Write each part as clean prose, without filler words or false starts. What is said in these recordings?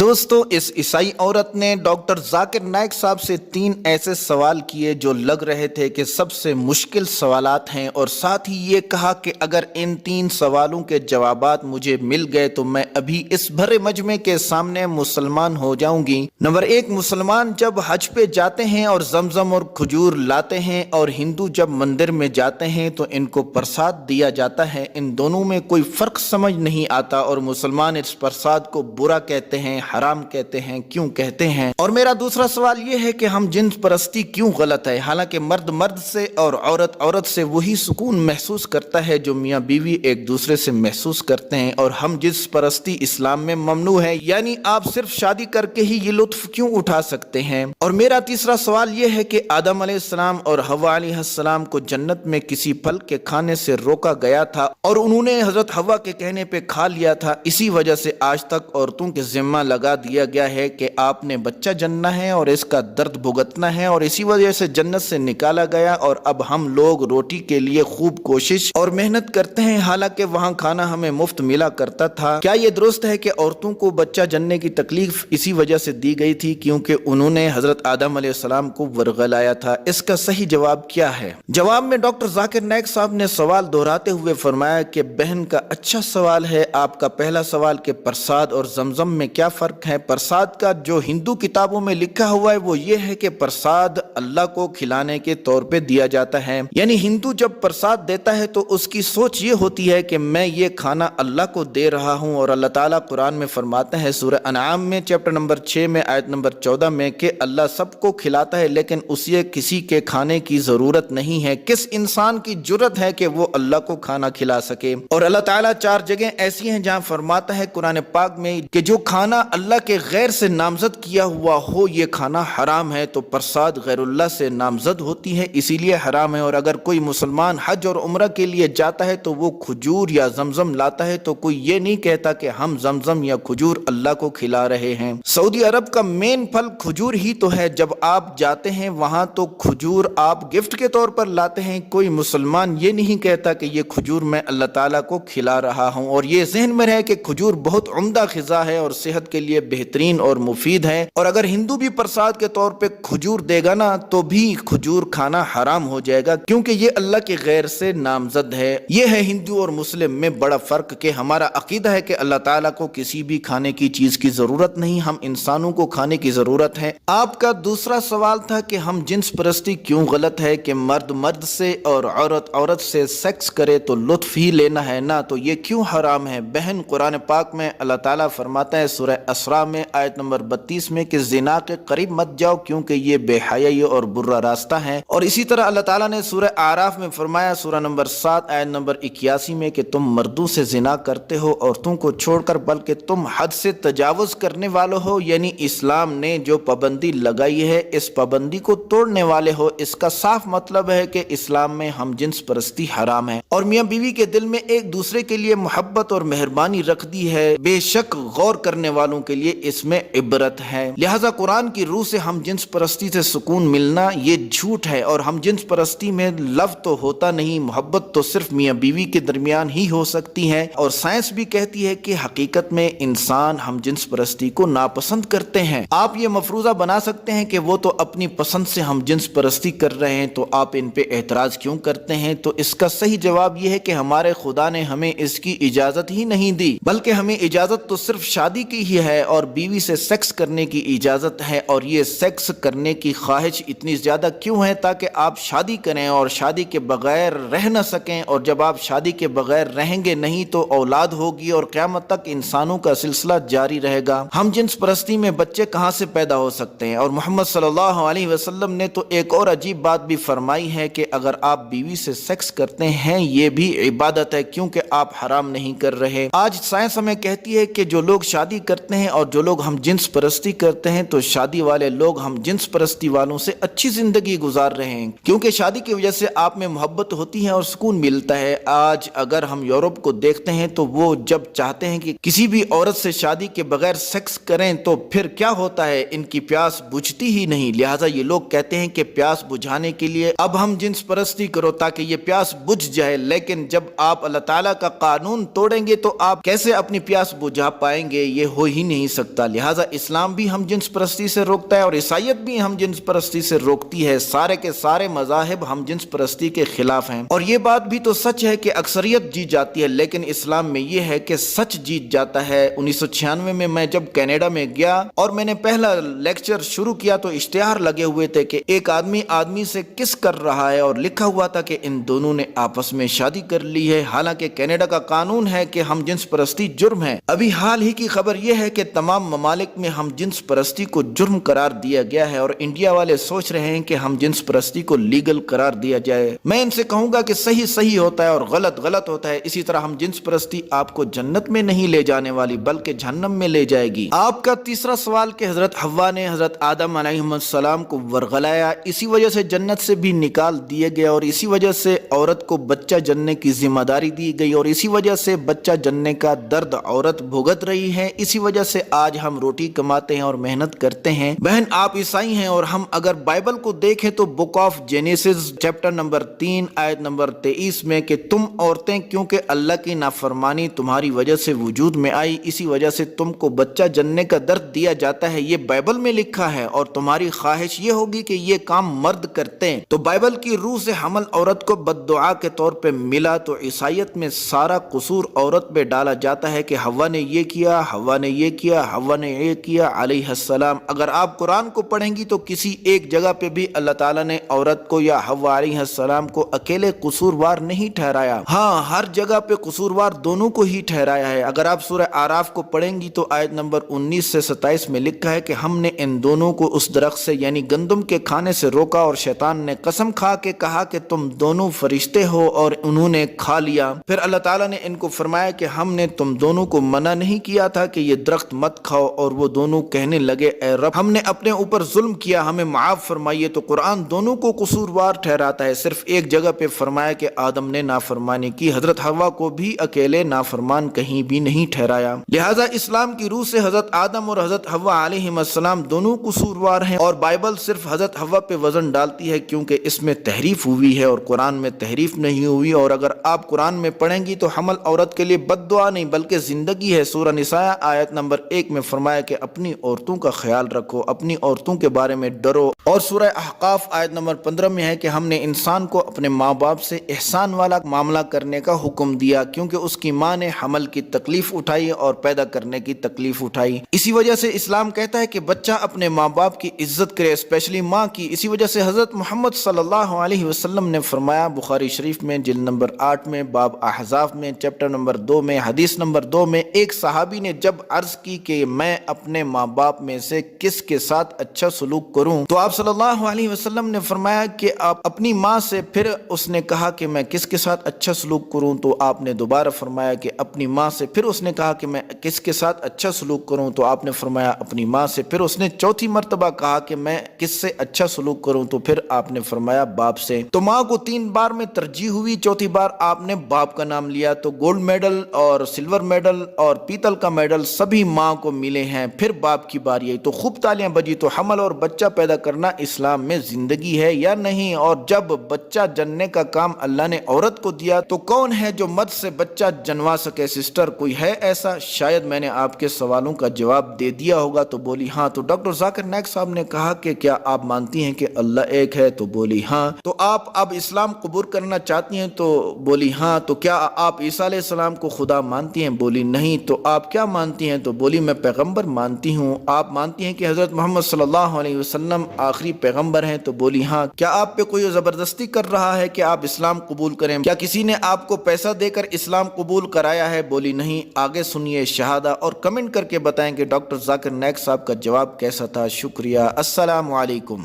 दोस्तों, इस ईसाई औरत ने डॉक्टर जाकिर नाइक साहब से 3 ऐसे सवाल किए जो लग रहे थे कि सबसे मुश्किल सवालात हैं, और साथ ही ये कहा कि अगर इन 3 सवालों के जवाबात मुझे मिल गए तो मैं अभी इस भरे मजमे के सामने मुसलमान हो जाऊंगी। नंबर 1, मुसलमान जब हज पे जाते हैं और जमजम और खजूर लाते हैं, और हिंदू जब मंदिर में जाते हैं तो इनको प्रसाद दिया जाता है। इन दोनों में कोई फर्क समझ नहीं आता, और मुसलमान इस प्रसाद को बुरा कहते हैं, हराम कहते हैं। क्यों कहते हैं? और मेरा दूसरा सवाल यह है कि हम जिन्स परस्ती क्यों गलत है? हालांकि मर्द मर्द से और औरत औरत से वही सुकून महसूस करता है जो मियाँ बीवी एक दूसरे से महसूस करते हैं, और हम जिन्स परस्ती इस्लाम में ममनू है, यानी आप सिर्फ शादी करके ही ये लुत्फ क्यों उठा सकते हैं? और मेरा तीसरा सवाल यह है कि आदम अलैहिस्सलाम और हव्वा अलैहिस्सलाम को जन्नत में किसी फल के खाने से रोका गया था और उन्होंने हजरत हव्वा के कहने पे खा लिया था। इसी वजह से आज तक औरतों के जिम्मा लगा दिया गया है कि आपने बच्चा जन्ना है और इसका दर्द भुगतना है, और इसी वजह से जन्नत से निकाला गया। और अब हम लोग रोटी के लिए खूब कोशिश और मेहनत करते हैं, हालांकि वहाँ खाना हमें मुफ्त मिला करता था। क्या ये दुरुस्त है कि औरतों को बच्चा जनने की तकलीफ इसी वजह से दी गई थी क्योंकि उन्होंने हजरत आदम अलैहिस्सलाम को वर्गलाया था? इसका सही जवाब क्या है? जवाब में डॉक्टर जाकिर नाइक साहब ने सवाल दोहराते हुए फरमाया कि बहन का अच्छा सवाल है आपका पहला सवाल कि प्रसाद और जमजम में क्या फर्क है। प्रसाद का जो हिंदू किताबों में लिखा हुआ है वो ये है कि प्रसाद अल्लाह को खिलाने के तौर पे दिया जाता है, यानी हिंदू जब प्रसाद देता है तो उसकी सोच ये होती है कि मैं ये खाना अल्लाह को दे रहा हूँ। और अल्लाह ताला कुरान में फरमाता है सूरह अनआम में चैप्टर नंबर 6 में आयत नंबर 14 में कि अल्लाह सबको खिलाता है लेकिन उसे किसी के खाने की जरूरत नहीं है। किस इंसान की जुर्रत है कि वो अल्लाह को खाना खिला सके? और अल्लाह ताला 4 जगह ऐसी हैं जहाँ फरमाता है कुरान पाक में कि जो खाना अल्लाह के गैर से नामजद किया हुआ हो ये खाना हराम है। तो प्रसाद गैरुल्लाह से नामजद होती है इसीलिए हराम है। और अगर कोई मुसलमान हज और उम्रा के लिए जाता है तो वो खजूर या जमजम लाता है तो कोई ये नहीं कहता कि हम जमजम या खजूर अल्लाह को खिला रहे हैं। सऊदी अरब का मेन फल खजूर ही तो है। जब आप जाते हैं वहां तो खजूर आप गिफ्ट के तौर पर लाते हैं। कोई मुसलमान ये नहीं कहता कि ये खजूर मैं अल्लाह ताला को खिला रहा हूँ। और ये जहन में रहे कि खजूर बहुत उम्दा ग़िज़ा है और सेहत के लिए बेहतरीन और मुफीद है। और अगर हिंदू भी प्रसाद के तौर पे खजूर देगा ना तो भी खजूर खाना हराम हो जाएगा क्योंकि ये अल्लाह के गैर से नामजद है। ये है हिंदू और मुस्लिम में बड़ा फर्क कि हमारा अकीदा है कि अल्लाह ताला को किसी भी खाने की चीज की जरूरत नहीं, हम इंसानों को खाने की जरूरत है। आपका दूसरा सवाल था कि हम जिन्स परस्ती क्यों गलत है कि मर्द मर्द से और औरत औरत से सेक्स करे तो लुत्फ ही लेना है ना, तो ये क्यों हराम है? बहन, कुरान पाक में अल्लाह ताला फरमाता है सूरह असरा में आयत नंबर 32 में कि जिना के करीब मत जाओ क्योंकि ये बेहयाई और बुरा रास्ता है। और इसी तरह अल्लाह ताला ने सूरह आराफ में फरमाया सूरह नंबर 7 आयत नंबर 81 में कि तुम मर्दों से जिना करते हो औरतों को छोड़कर, बल्कि तुम हद से तजावुज करने वाले हो, यानी इस्लाम ने जो पाबंदी लगाई है इस पाबंदी को तोड़ने वाले हो। इसका साफ मतलब है कि इस्लाम में हम जिन्स परस्ती हराम है और मियाँ बीवी के दिल में एक दूसरे के लिए मोहब्बत और मेहरबानी रख दी है। बेशक गौर करने वालों के लिए इसमें इबरत है। लिहाजा कुरान की रूह से हम जिन्स परस्ती से सुकून मिलना ये झूठ है। और हम जिन्स परस्ती में लव तो होता नहीं, मोहब्बत तो सिर्फ मियाँ बीवी के दरमियान ही हो सकती है। और साइंस भी कहती है कि हकीकत में इंसान हम जिन्स परस्ती को नापसंद करते हैं। आप ये मफरूजा बना सकते हैं कि वो तो अपनी पसंद से हम जिन्स परस्ती कर रहे हैं तो आप इन पे एतराज क्यों करते हैं? तो इसका सही जवाब यह है कि हमारे खुदा ने हमें इसकी इजाजत ही नहीं दी, बल्कि हमें इजाजत तो सिर्फ शादी की ही है और बीवी से सेक्स करने की इजाजत है। और ये सेक्स करने की ख्वाहिश इतनी ज्यादा क्यों है? ताकि आप शादी करें और शादी के बगैर रह न सकें, और जब आप शादी के बगैर रहेंगे नहीं तो औलाद होगी और क़यामत तक इंसानों का सिलसिला जारी रहेगा। हम जिन्स परस्ती में बच्चे कहाँ से पैदा हो सकते हैं? और मोहम्मद सल्लल्लाहु अलैहि वसल्लम ने तो एक और अजीब बात भी फरमाई है कि अगर आप बीवी से सेक्स करते हैं ये भी इबादत है क्योंकि आप हराम नहीं कर रहे। आज साइंस हमें कहती है कि जो लोग शादी करते हैं और जो लोग हम जिन्स परस्ती करते हैं तो शादी वाले लोग हम जिन्स परस्ती वालों से अच्छी जिंदगी गुजार रहे हैं क्योंकि शादी की वजह से आप में मोहब्बत होती है और सुकून मिलता है। आज अगर हम यूरोप को देखते हैं तो वो जब चाहते हैं कि किसी भी औरत से शादी के बगैर सेक्स करें तो फिर क्या होता है, इनकी प्यास बुझती ही नहीं। लिहाजा ये लोग कहते हैं कि प्यास बुझाने के लिए अब हम जिन्स परस्ती करो ताकि ये प्यास बुझ जाए। लेकिन जब आप अल्लाह ताला का कानून तोड़ेंगे तो आप कैसे अपनी प्यास बुझा पाएंगे? ये हो ही ہی نہیں سکتا۔ لہٰذا اسلام بھی ہم جنس پرستی سے روکتا ہے اور عیسائیت بھی ہم جنس پرستی سے روکتی ہے۔ سارے کے سارے مذاہب ہم جنس پرستی کے خلاف ہیں، اور یہ بات بھی تو سچ ہے کہ اکثریت جیت جاتی ہے، لیکن اسلام میں یہ ہے کہ سچ جیت جاتا ہے۔ 1996 میں جب کینیڈا میں گیا اور میں نے پہلا لیکچر شروع کیا تو اشتہار لگے ہوئے تھے کہ ایک آدمی سے کس کر رہا ہے، اور لکھا ہوا تھا کہ ان دونوں نے آپس میں شادی کر لی ہے۔ حالانکہ کینیڈا کا قانون ہے کہ ہم جنس پرستی جرم ہے۔ ابھی حال ہی کی خبر یہ ہے کہ تمام ممالک میں ہم جنس پرستی کو جرم قرار دیا گیا ہے، اور انڈیا والے سوچ رہے ہیں کہ ہم جنس پرستی کو لیگل قرار دیا جائے۔ میں ان سے کہوں گا کہ صحیح صحیح ہوتا ہے اور غلط غلط ہوتا ہے۔ اسی طرح ہم جنس پرستی آپ کو جنت میں نہیں لے جانے والی بلکہ جہنم میں لے جائے گی۔ آپ کا تیسرا سوال کہ حضرت حوا نے حضرت آدم علیہ السلام کو ورغلایا، اسی وجہ سے جنت سے بھی نکال دیے گئے، اور اسی وجہ سے عورت کو بچہ جننے کی ذمہ داری دی گئی، اور اسی وجہ سے بچہ جننے کا درد عورت بھگت رہی ہے۔ اسی وجہ سے آج ہم روٹی کماتے ہیں اور محنت کرتے ہیں۔ بہن آپ عیسائی ہیں، اور ہم اگر بائبل کو دیکھیں تو book of Genesis chapter number 3 آیت نمبر 23 میں کہ تم عورتیں کیونکہ اللہ کی نافرمانی تمہاری وجہ سے وجود میں آئی، اسی وجہ سے تم کو بچہ جننے کا درد دیا جاتا ہے، یہ بائبل میں لکھا ہے، اور تمہاری خواہش یہ ہوگی کہ یہ کام مرد کرتے ہیں۔ تو بائبل کی روح سے حمل عورت کو بد دعا کے طور پہ ملا، تو عیسائیت میں سارا قصور عورت پہ ڈالا جاتا ہے کہ حوا نے یہ کیا، حوا نے یہ کیا، حوا نے یہ کیا علیہ السلام۔ اگر آپ قرآن کو پڑھیں گی تو کسی ایک جگہ پہ بھی اللہ تعالیٰ نے عورت کو یا حوا علیہ السلام کو اکیلے قصوروار نہیں ٹھہرایا، ہاں ہر جگہ پہ قصوروار دونوں کو ہی ٹھہرایا ہے۔ اگر آپ سورہ اعراف کو پڑھیں گی تو آیت نمبر 19 سے 27 میں لکھا ہے کہ ہم نے ان دونوں کو اس درخت سے یعنی گندم کے کھانے سے روکا، اور شیطان نے قسم کھا کے کہا کہ تم دونوں فرشتے ہو، اور انہوں نے کھا لیا۔ پھر اللہ تعالیٰ نے ان کو فرمایا کہ ہم نے تم دونوں کو منع نہیں کیا تھا کہ یہ درخت مت کھاؤ، اور وہ دونوں کہنے لگے اے رب ہم نے اپنے اوپر ظلم کیا، ہمیں معاف فرمائیے۔ تو قرآن دونوں کو قصوروار ٹھہراتا ہے، صرف ایک جگہ پہ فرمایا کہ آدم نے نافرمانی کی، حضرت حوا کو بھی اکیلے نافرمان کہیں بھی نہیں ٹھہرایا۔ لہٰذا اسلام کی روح سے حضرت آدم اور حضرت حوا علیہ السلام دونوں قصوروار ہیں، اور بائبل صرف حضرت حوا پہ وزن ڈالتی ہے کیونکہ اس میں تحریف ہوئی ہے اور قرآن میں تحریف نہیں ہوئی۔ اور اگر آپ قرآن میں پڑھیں گی تو حمل عورت کے لیے بد دعا نہیں بلکہ زندگی ہے۔ سورہ نساء آیت نمبر 1 میں فرمایا کہ اپنی عورتوں کا خیال رکھو، اپنی عورتوں کے بارے میں ڈرو، اور سورہ احقاف آیت نمبر 15 میں ہے کہ ہم نے انسان کو اپنے ماں باپ سے احسان والا معاملہ کرنے کا حکم دیا کیونکہ اس کی ماں نے حمل کی تکلیف اٹھائی اور پیدا کرنے کی تکلیف اٹھائی۔ اسی وجہ سے اسلام کہتا ہے کہ بچہ اپنے ماں باپ کی عزت کرے، اسپیشلی ماں کی۔ اسی وجہ سے حضرت محمد صلی اللہ علیہ وسلم نے فرمایا بخاری شریف میں جلد نمبر 8 میں باب احزاب میں چیپٹر نمبر 2 میں حدیث نمبر 2 میں، ایک صحابی نے جب عرض کی کہ میں اپنے ماں باپ میں سے کس کے ساتھ اچھا سلوک کروں، تو آپ صلی اللہ علیہ وسلم نے فرمایا کہ آپ اپنی ماں سے۔ پھر اس نے کہا کہ میں کس کے ساتھ اچھا سلوک کروں، تو آپ نے دوبارہ فرمایا کہ اپنی ماں سے۔ پھر اس نے کہا کہ میں کس کے ساتھ اچھا سلوک کروں، تو آپ نے فرمایا اپنی ماں سے۔ پھر اس نے چوتھی مرتبہ کہا کہ میں کس سے اچھا سلوک کروں، تو پھر آپ نے فرمایا باپ سے۔ تو ماں کو 3 بار میں ترجیح ہوئی، چوتھی بار آپ نے باپ کا نام لیا۔ تو گولڈ میڈل اور سلور میڈل اور پیتل کا میڈل سبھی ماں کو ملے ہیں، پھر باپ کی باری آئی۔ تو خوب تالیاں بجی۔ تو حمل اور بچہ پیدا کرنا اسلام میں زندگی ہے یا نہیں؟ اور جب بچہ جننے کا کام اللہ نے عورت کو دیا تو کون ہے جو مرد سے بچہ جنوا سکے؟ سسٹر کوئی ہے ایسا؟ شاید میں نے آپ کے سوالوں کا جواب دے دیا ہوگا۔ تو بولی ہاں۔ تو ڈاکٹر ذاکر نائک صاحب نے کہا کہ کیا آپ مانتی ہیں کہ اللہ ایک ہے؟ تو بولی ہاں۔ تو آپ اب اسلام قبول کرنا چاہتی ہیں؟ تو بولی ہاں۔ تو کیا آپ عیسیٰ علیہ السلام کو خدا مانتی ہیں؟ بولی نہیں۔ تو آپ کیا مانتی ہیں؟ تو بولی میں پیغمبر مانتی ہوں۔ آپ مانتی ہیں کہ حضرت محمد صلی اللہ علیہ وسلم آخری پیغمبر ہیں؟ تو بولی ہاں۔ کیا آپ پہ کوئی زبردستی کر رہا ہے کہ آپ اسلام قبول کریں؟ کیا کسی نے آپ کو پیسہ دے کر اسلام قبول کرایا ہے؟ بولی نہیں۔ آگے سنیے شہادہ اور کمنٹ کر کے بتائیں کہ ڈاکٹر ذاکر نائک صاحب کا جواب کیسا تھا۔ شکریہ۔ السلام علیکم۔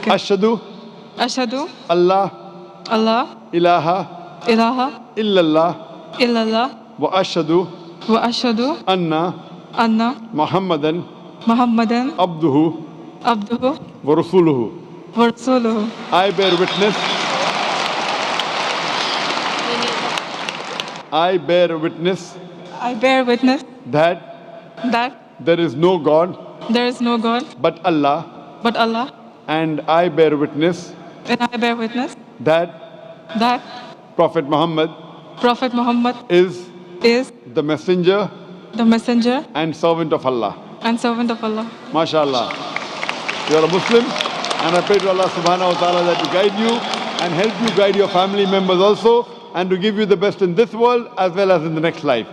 اشہدو اللہ الہ الا اللہ واشہدو ان محمدن عبدہ ورسولہ۔ I bear witness that there is no God but Allah, and I bear witness that Prophet Muhammad is the messenger the messenger and servant of Allah. and servant of Allah. MashaAllah. You are a Muslim, and I pray to Allah subhanahu wa ta'ala that to guide you and help you guide your family members also, and to give you the best in this world as well as in the next life.